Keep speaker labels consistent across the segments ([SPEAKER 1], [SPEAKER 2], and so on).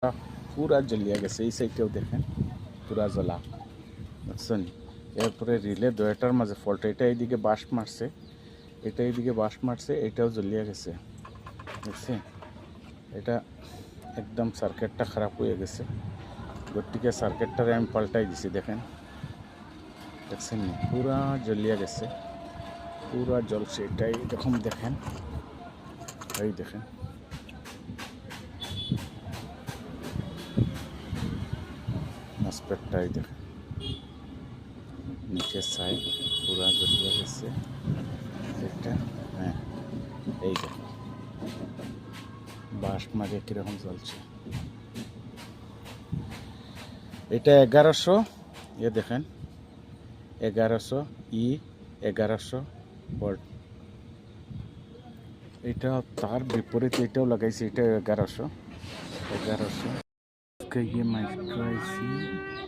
[SPEAKER 1] পুরা জ্বলিয়া গেছে। এই সাইডটাও দেখেন পুরা জ্বলা, বুঝছেন? এরপরে রিলে দুইটার মাঝে ফল্ট, এটা এইদিকে বাঁশ মারছে, এটা এইদিকে বাঁশ মারছে, এটাও জ্বলিয়া গেছে, দেখছি? এটা একদম সার্কিটটা খারাপ হয়ে গেছে। গতিকে সার্কিটটারে আমি পাল্টাই দিছি, দেখেন, দেখছেন? পুরা জ্বলিয়া গেছে, পুরা জ্বলছে। এটাই এরকম দেখেন, এই দেখেন, মসপেটটাই দেখেন, নিচের সাইড পুরা জ্বলিয়া গেছে। এটা হ্যাঁ, এই দেখেন বাঁশ মারে কিরকম জ্বলছে। এটা 1100, এ দেখেন 1100 1100 ভোল্ট। এটা তার বিপরীতে এটাও লাগাইছে, এটা 1100 इसका ये माइक्रो आईसी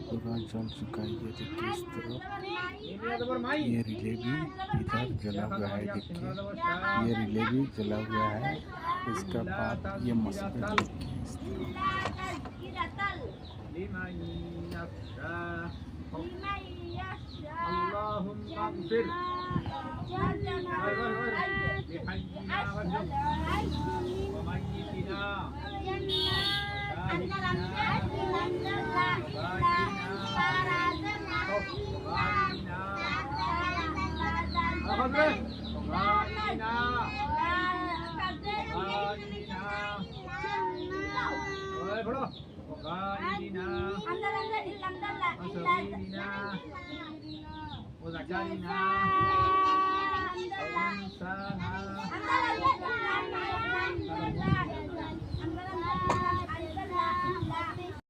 [SPEAKER 1] पूरा जल चुका है। ये देखिए इस तरफ, ये रिले भी इधर जला हुआ है, देखिए ये रिले भी जला हुआ है। इसका बाद ये मस्जिद देखिए इस